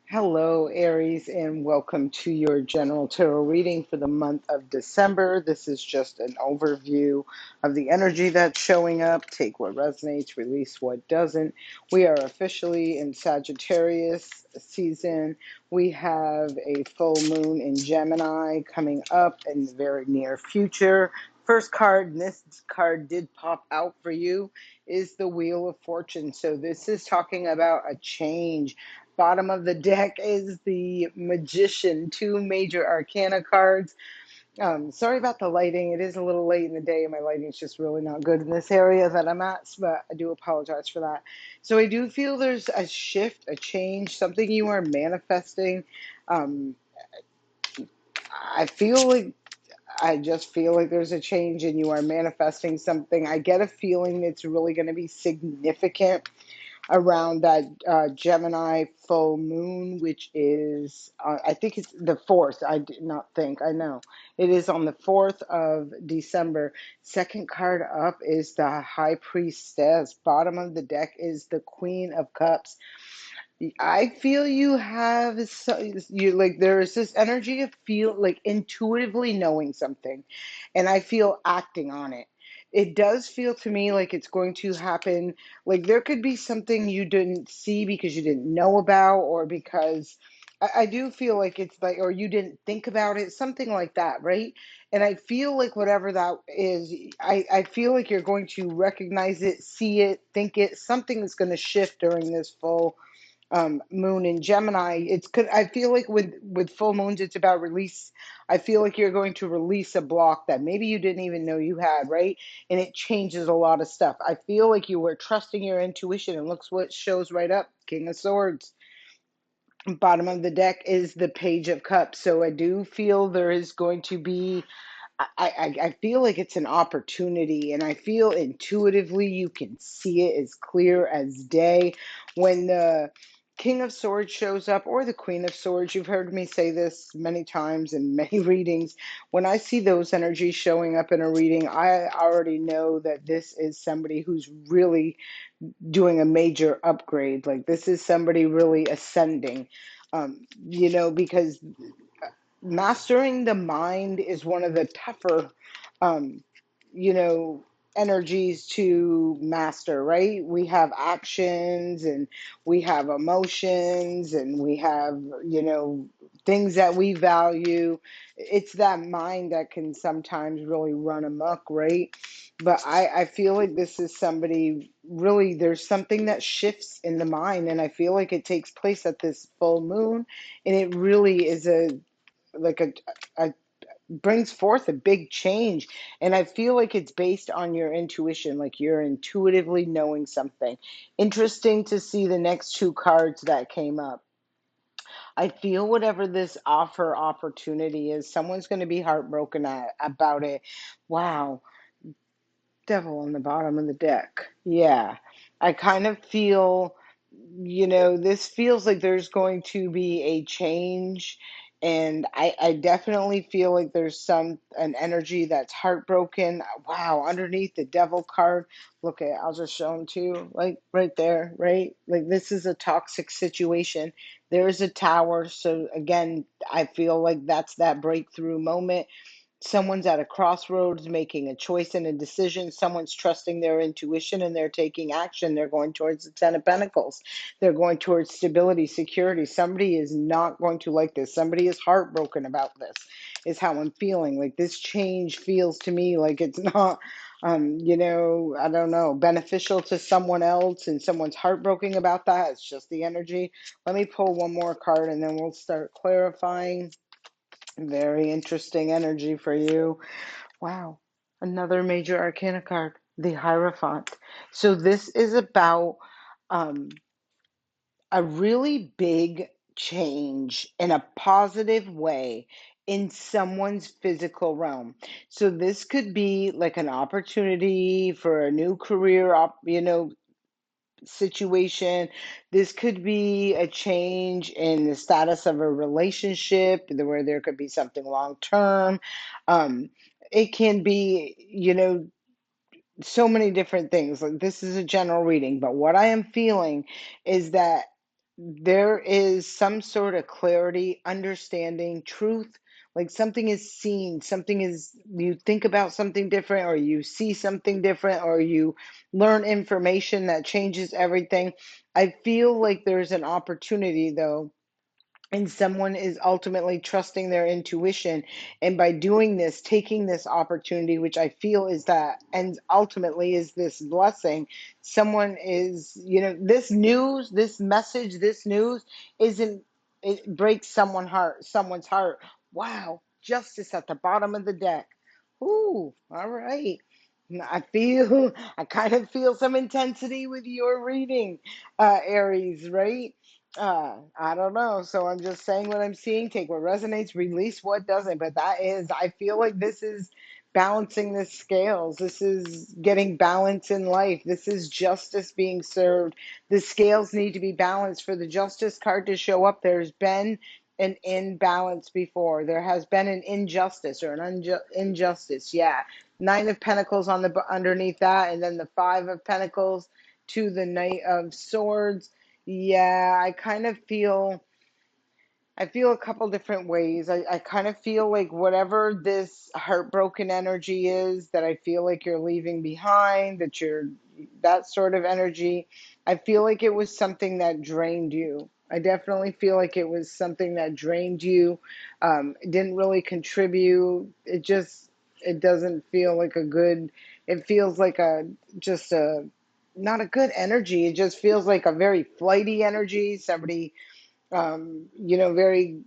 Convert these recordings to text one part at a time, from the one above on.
Hello, Aries, and welcome to your general tarot reading for the month of December. This is just an overview of the energy that's showing up. Take what resonates, release what doesn't. We are officially in Sagittarius season. We have a full moon in Gemini coming up in the very near future. First card, and this card did pop out for you, is the Wheel of Fortune. So this is talking about a change. Bottom of the deck is the Magician, two major arcana cards. Sorry about the lighting. It is a little late in the day, and my lighting is just really not good in this area that I'm at, but I do apologize for that. So I do feel there's a shift, a change, something you are manifesting. Um, I feel like I just feel like there's a change and you are manifesting something. I get a feeling it's really going to be significant around that Gemini full moon, which is, I think it's the 4th. I did not think, I know. It is on the 4th of December. Second card up is the High Priestess. Bottom of the deck is the Queen of Cups. I feel you have you like there is this energy of feel like intuitively knowing something, and I feel acting on it. It does feel to me like it's going to happen. Like there could be something you didn't see because you didn't know about, or because I do feel like it's like, or you didn't think about it, something like that, right? And I feel like whatever that is, I feel like you're going to recognize it, see it, think it. Something is going to shift during this full moon in Gemini. It's good. I feel like with full moons, it's about release. I feel like you're going to release a block that maybe you didn't even know you had, right? And it changes a lot of stuff. I feel like you were trusting your intuition, and looks what shows right up. King of Swords. Bottom of the deck is the Page of Cups. So I do feel there is going to be I feel like it's an opportunity, and I feel intuitively you can see it as clear as day. When the King of Swords shows up, or the Queen of Swords, you've heard me say this many times in many readings. When I see those energies showing up in a reading, I already know that this is somebody who's really doing a major upgrade. Like this is somebody really ascending. Because mastering the mind is one of the tougher, um, you know, energies to master, right? We have actions and we have emotions and we have, things that we value. It's that mind that can sometimes really run amok, right? But I feel like this is somebody really, there's something that shifts in the mind, and I feel like it takes place at this full moon, and it really is a brings forth a big change, and I feel like it's based on your intuition, like you're intuitively knowing something. Interesting to see the next two cards that came up. I feel whatever this opportunity is, someone's going to be heartbroken about it. Wow. Devil on the bottom of the deck. Yeah. I kind of feel, this feels like there's going to be a change. And I definitely feel like there's an energy that's heartbroken. Wow, underneath the devil card. Look at, I'll just show them to you, like right there, right? Like this is a toxic situation. There is a tower. So again, I feel like that's that breakthrough moment. Someone's at a crossroads making a choice and a decision. Someone's trusting their intuition and they're taking action. They're going towards the Ten of Pentacles. They're going towards stability, security. Somebody is not going to like this. Somebody is heartbroken about this, is how I'm feeling. Like this change feels to me like it's not, I don't know, beneficial to someone else, and someone's heartbroken about that. It's just the energy. Let me pull one more card and then we'll start clarifying. Very interesting energy for you. Wow. Another major arcana card, the Hierophant. So this is about um, a really big change in a positive way in someone's physical realm. So this could be like an opportunity for a new career, situation. This could be a change in the status of a relationship where there could be something long term. Um, it can be, so many different things. Like this is a general reading, but what I am feeling is that there is some sort of clarity, understanding, truth. Like something is seen, something is, you think about something different, or you see something different, or you learn information that changes everything. I feel like there's an opportunity though, and someone is ultimately trusting their intuition, and by doing this, taking this opportunity, which I feel is that, and ultimately is this blessing, someone is, this news, this message, this news isn't, it breaks someone's heart. Wow, justice at the bottom of the deck. Ooh, all right. I kind of feel some intensity with your reading, Aries, right? I don't know. So I'm just saying what I'm seeing. Take what resonates, release what doesn't. But that is, I feel like this is balancing the scales. This is getting balance in life. This is justice being served. The scales need to be balanced for the justice card to show up. There's been an imbalance before. There has been an injustice or an injustice. Yeah. Nine of Pentacles on the underneath that, and then the Five of Pentacles to the Knight of Swords. Yeah, I feel a couple different ways. I kind of feel like whatever this heartbroken energy is that I feel like you're leaving behind, that you're that sort of energy, I feel like it was something that drained you. I definitely feel like it was something that drained you. It didn't really contribute. It doesn't feel like a good, it feels like just a, not a good energy. It just feels like a very flighty energy. Somebody very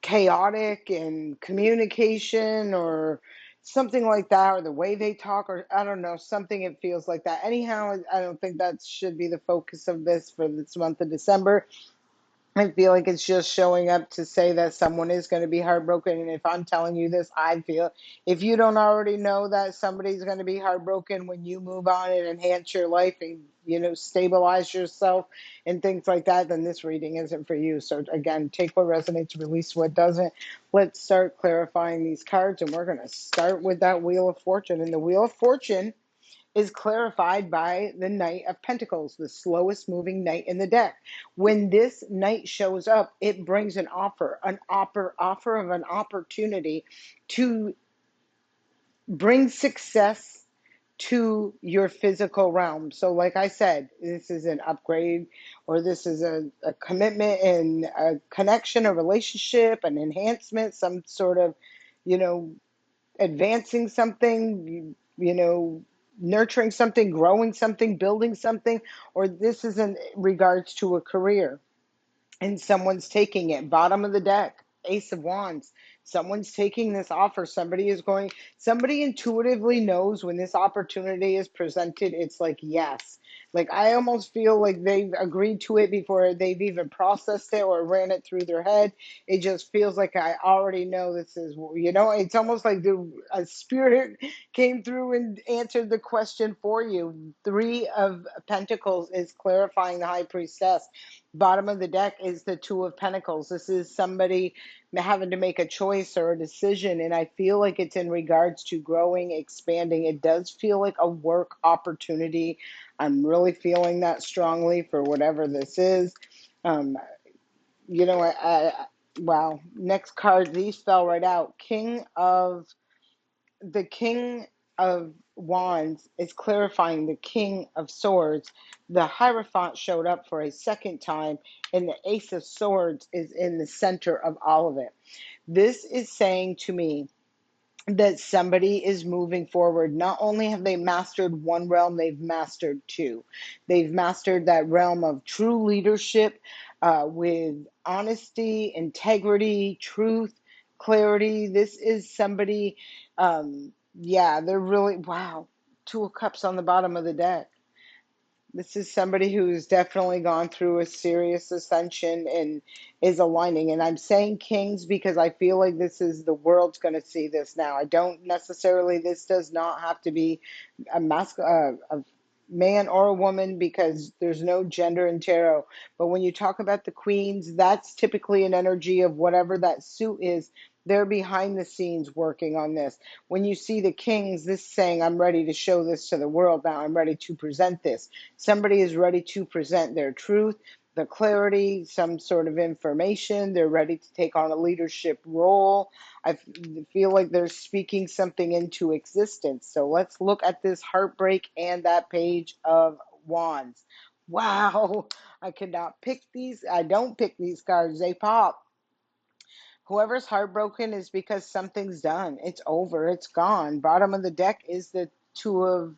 chaotic in communication or something like that, or the way they talk, or I don't know, something, it feels like that. Anyhow, I don't think that should be the focus of this for this month of December. I feel like it's just showing up to say that someone is going to be heartbroken. And if I'm telling you this, I feel, if you don't already know that somebody's going to be heartbroken when you move on and enhance your life and, stabilize yourself and things like that, then this reading isn't for you. So again, take what resonates, release what doesn't. Let's start clarifying these cards. And we're going to start with that Wheel of Fortune. And the Wheel of Fortune is clarified by the Knight of Pentacles, the slowest moving knight in the deck. When this knight shows up, it brings an offer of an opportunity to bring success to your physical realm. So like I said, this is an upgrade, or this is a commitment and a connection, a relationship, an enhancement, some sort of, you know, advancing something, nurturing something, growing something, building something, or this is in regards to a career and someone's taking it. Bottom of the deck, Ace of Wands. Someone's taking this offer. Somebody intuitively knows when this opportunity is presented, it's like, yes. Like, I almost feel like they've agreed to it before they've even processed it or ran it through their head. It just feels like I already know this is, it's almost like a spirit came through and answered the question for you. Three of Pentacles is clarifying the High Priestess. Bottom of the deck is the Two of Pentacles. This is somebody having to make a choice or a decision, and I feel like it's in regards to growing, expanding. It does feel like a work opportunity. I'm really feeling that strongly for whatever this is. Um, wow. Next card, these fell right out. The King of Wands is clarifying the King of Swords. The Hierophant showed up for a second time, and the Ace of Swords is in the center of all of it. This is saying to me that somebody is moving forward. Not only have they mastered one realm, they've mastered two. They've mastered that realm of true leadership with honesty, integrity, truth, clarity. This is somebody, they're really, wow. Two of Cups on the bottom of the deck. This is somebody who's definitely gone through a serious ascension and is aligning. And I'm saying kings because I feel like this is, the world's going to see this now. I don't necessarily, this does not have to be a man or a woman, because there's no gender in tarot. But when you talk about the queens, that's typically an energy of whatever that suit is. They're behind the scenes working on this. When you see the kings, this saying, I'm ready to show this to the world now. I'm ready to present this. Somebody is ready to present their truth. the clarity, some sort of information. They're ready to take on a leadership role. Feel like they're speaking something into existence. So let's look at this heartbreak and that Page of Wands. Wow, I could not pick these. I don't pick these cards. They pop. Whoever's heartbroken is because something's done. It's over. It's gone. Bottom of the deck is the Two of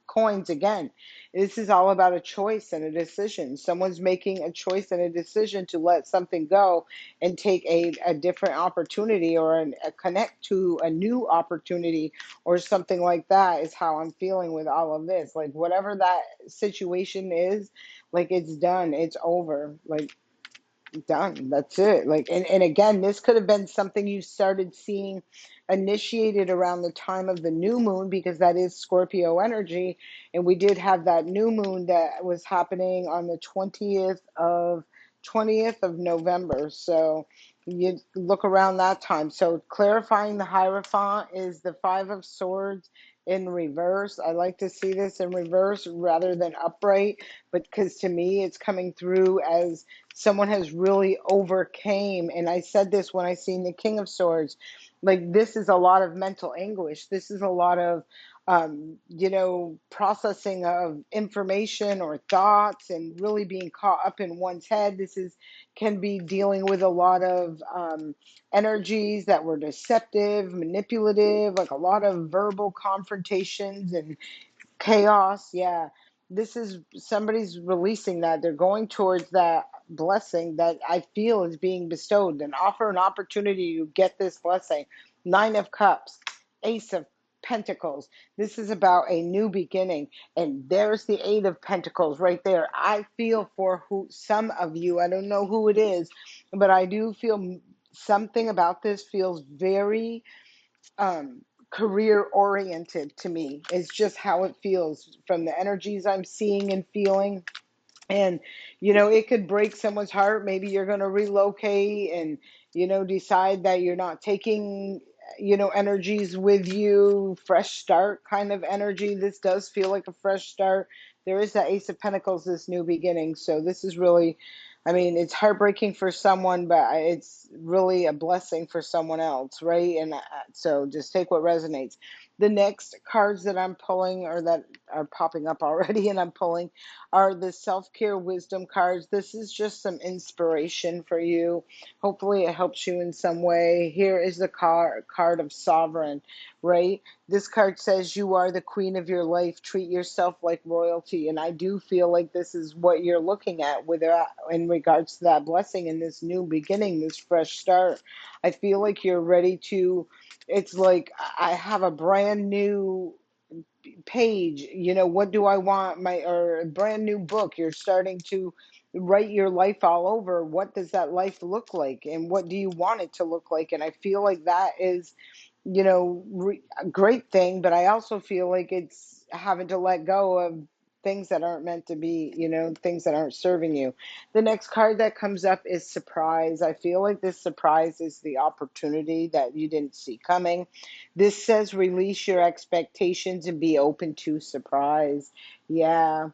Coins again. This is all about a choice and a decision. Someone's making a choice and a decision to let something go and take a different opportunity, or a connect to a new opportunity or something like that, is how I'm feeling with all of this. Like whatever that situation is, like it's done. It's over. Like done. That's it. Like, and again, this could have been something you started seeing initiated around the time of the new moon, because that is Scorpio energy. And we did have that new moon that was happening on the 20th of November. So you look around that time. So clarifying the Hierophant is the Five of Swords in reverse. I like to see this in reverse rather than upright, but because to me it's coming through as someone has really overcame. And I said this when I seen the King of Swords, like this is a lot of mental anguish. This is a lot of processing of information or thoughts, and really being caught up in one's head. This is can be dealing with a lot of energies that were deceptive, manipulative, like a lot of verbal confrontations and chaos. Yeah, this is somebody's releasing that. They're going towards that blessing that I feel is being bestowed, and offer an opportunity to get this blessing. Nine of Cups, Ace of Pentacles. This is about a new beginning. And there's the Eight of Pentacles right there. I feel for some of you, I don't know who it is, but I do feel something about this feels very um, career oriented to me. It's just how it feels from the energies I'm seeing and feeling. And it could break someone's heart. Maybe you're going to relocate and decide that you're not taking energies with you. Fresh start kind of energy. This does feel like a fresh start. There is that Ace of Pentacles, this new beginning. So this is really, I mean, it's heartbreaking for someone, but it's really a blessing for someone else, right? And so just take what resonates. The next cards that I'm pulling, or that are popping up already and I'm pulling, are the self-care wisdom cards. This is just some inspiration for you. Hopefully it helps you in some way. Here is the card of Sovereign, right? This card says you are the queen of your life. Treat yourself like royalty. And I do feel like this is what you're looking at with in regards to that blessing and this new beginning, this fresh start. I feel like you're ready to, it's like I have a brand new page. What do I want, my, or a brand new book. You're starting to write your life all over. What does that life look like, and what do you want it to look like? And I feel like that is a great thing, but I also feel like it's having to let go of things that aren't meant to be, things that aren't serving you. The next card that comes up is surprise. I feel like this surprise is the opportunity that you didn't see coming. This says release your expectations and be open to surprise. Yeah,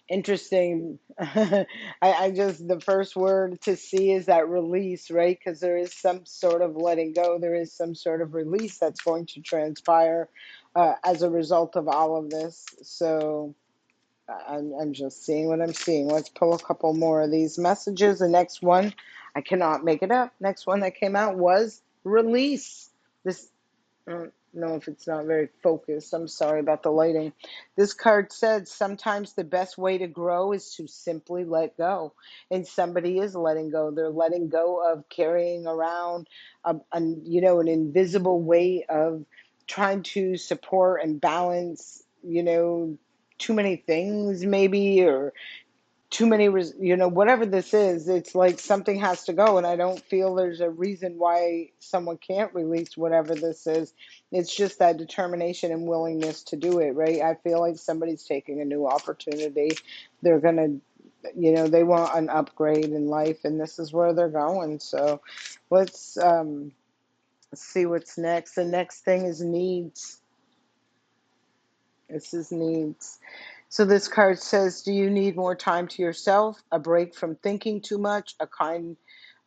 interesting. I just, the first word to see is that release, right? Because there is some sort of letting go. There is some sort of release that's going to transpire as a result of all of this. So I'm just seeing what I'm seeing. Let's pull a couple more of these messages. The next one, I cannot make it up. Next one that came out was release. This I don't know if it's not very focused. I'm sorry about the lighting. This card said sometimes the best way to grow is to simply let go. And somebody is letting go. They're letting go of carrying around an invisible weight of trying to support and balance, too many things maybe, or too many, whatever this is. It's like something has to go, and I don't feel there's a reason why someone can't release whatever this is. It's just that determination and willingness to do it, right? I feel like somebody's taking a new opportunity. They're gonna, they want an upgrade in life, and this is where they're going. So let's see what's next. The next thing is needs. This is needs. So this card says, do you need more time to yourself, a break from thinking too much, a kind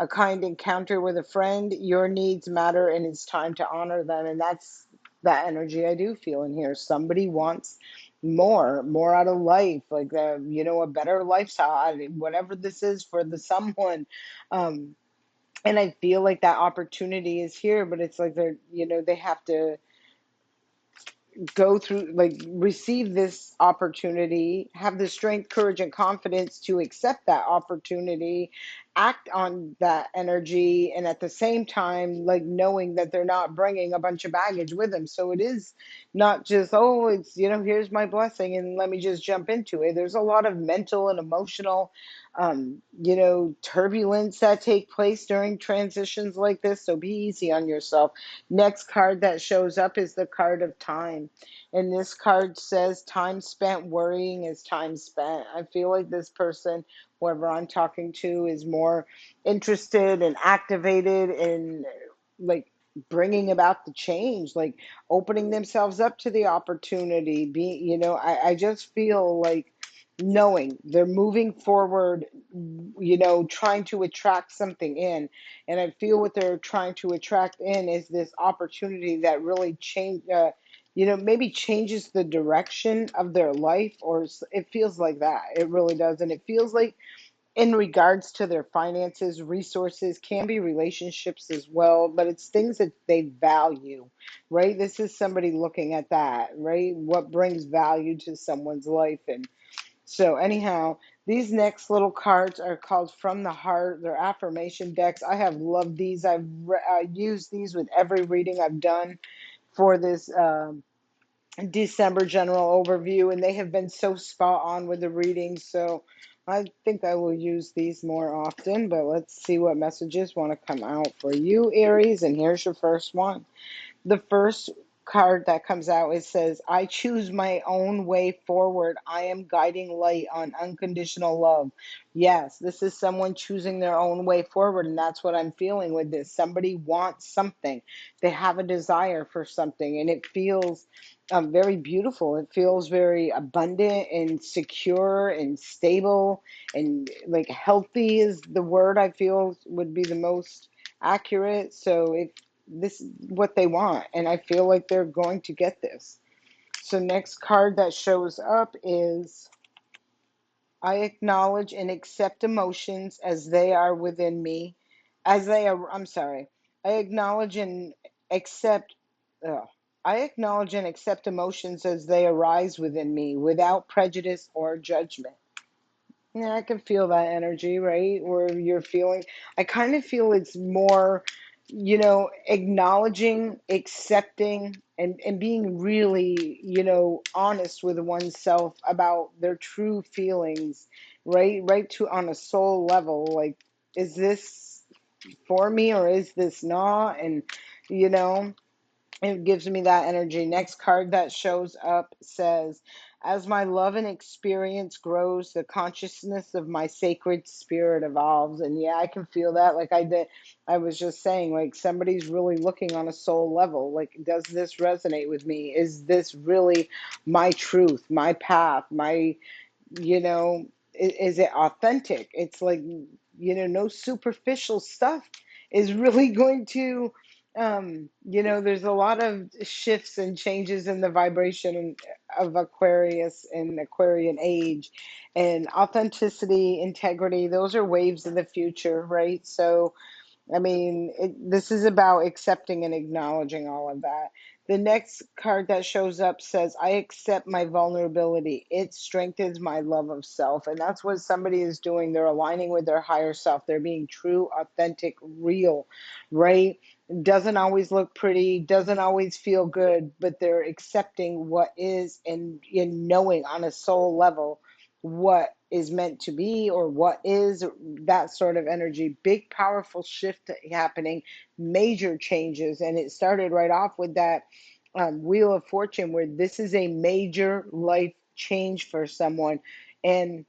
encounter with a friend? Your needs matter and it's time to honor them. And that's that energy I do feel in here. Somebody wants more out of life, like a better lifestyle, whatever this is for the someone. Um, and I feel like that opportunity is here, but it's like they have to go through, like, receive this opportunity, have the strength, courage, and confidence to accept that opportunity, act on that energy, and at the same time, like, knowing that they're not bringing a bunch of baggage with them. So it is not just, oh, it's, here's my blessing and let me just jump into it. There's a lot of mental and emotional turbulence that take place during transitions like this. So be easy on yourself. Next card that shows up is the card of time. And this card says, time spent worrying is time spent. I feel like this person, whoever I'm talking to, is more interested and activated in, like, bringing about the change, like opening themselves up to the opportunity. I just feel like knowing they're moving forward, trying to attract something in. And I feel what they're trying to attract in is this opportunity that really maybe changes the direction of their life, or it feels like that. It really does. And it feels like in regards to their finances, resources, can be relationships as well, but it's things that they value, right? This is somebody looking at that, right? What brings value to someone's life. And so, anyhow, these next little cards are called From the Heart. They're affirmation decks. I have loved these. I've used these with every reading I've done for this December general overview, and they have been so spot on with the readings. So, I think I will use these more often, but let's see what messages want to come out for you, Aries. And here's your first one. The first card that comes out, it says, I choose my own way forward. I am guiding light on unconditional love. Yes, this is someone choosing their own way forward, and that's what I'm feeling with this. Somebody wants something. They have a desire for something, and it feels very beautiful. It feels very abundant and secure and stable, and like healthy is the word I feel would be the most accurate. So this is what they want, and I feel like they're going to get this. So next card that shows up is, I acknowledge and accept emotions as they are within me, as they are, I'm sorry, I acknowledge and accept uh, I acknowledge and accept emotions as they arise within me without prejudice or judgment. Yeah, I can feel that energy, right? Where you're feeling, I kind of feel it's more, acknowledging, accepting, and being really, honest with oneself about their true feelings, right? Right to on a soul level. Like, is this for me or is this not? And, you know, it gives me that energy. Next card that shows up says, as my love and experience grows, the consciousness of my sacred spirit evolves. And yeah, I can feel that. Like I did, I was just saying, like somebody's really looking on a soul level. Like, does this resonate with me? Is this really my truth, my path, you know, is it authentic? It's like, no superficial stuff is really going to, there's a lot of shifts and changes in the vibration of Aquarius and Aquarian age, and authenticity, integrity, those are waves of the future, right? So, I mean, this is about accepting and acknowledging all of that. The next card that shows up says, I accept my vulnerability. It strengthens my love of self. And that's what somebody is doing. They're aligning with their higher self. They're being true, authentic, real, right? Doesn't always look pretty, doesn't always feel good, but they're accepting what is, and in knowing on a soul level what is meant to be, or what is that sort of energy. Big, powerful shift happening, major changes. And it started right off with that Wheel of Fortune, where this is a major life change for someone. And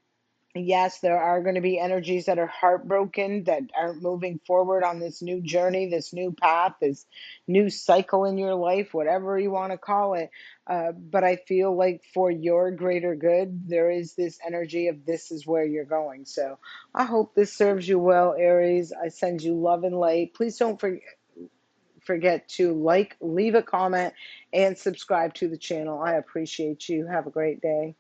Yes, there are going to be energies that are heartbroken, that aren't moving forward on this new journey, this new path, this new cycle in your life, whatever you want to call it. But I feel like for your greater good, there is this energy of this is where you're going. So I hope this serves you well, Aries. I send you love and light. Please don't forget to like, leave a comment, and subscribe to the channel. I appreciate you. Have a great day.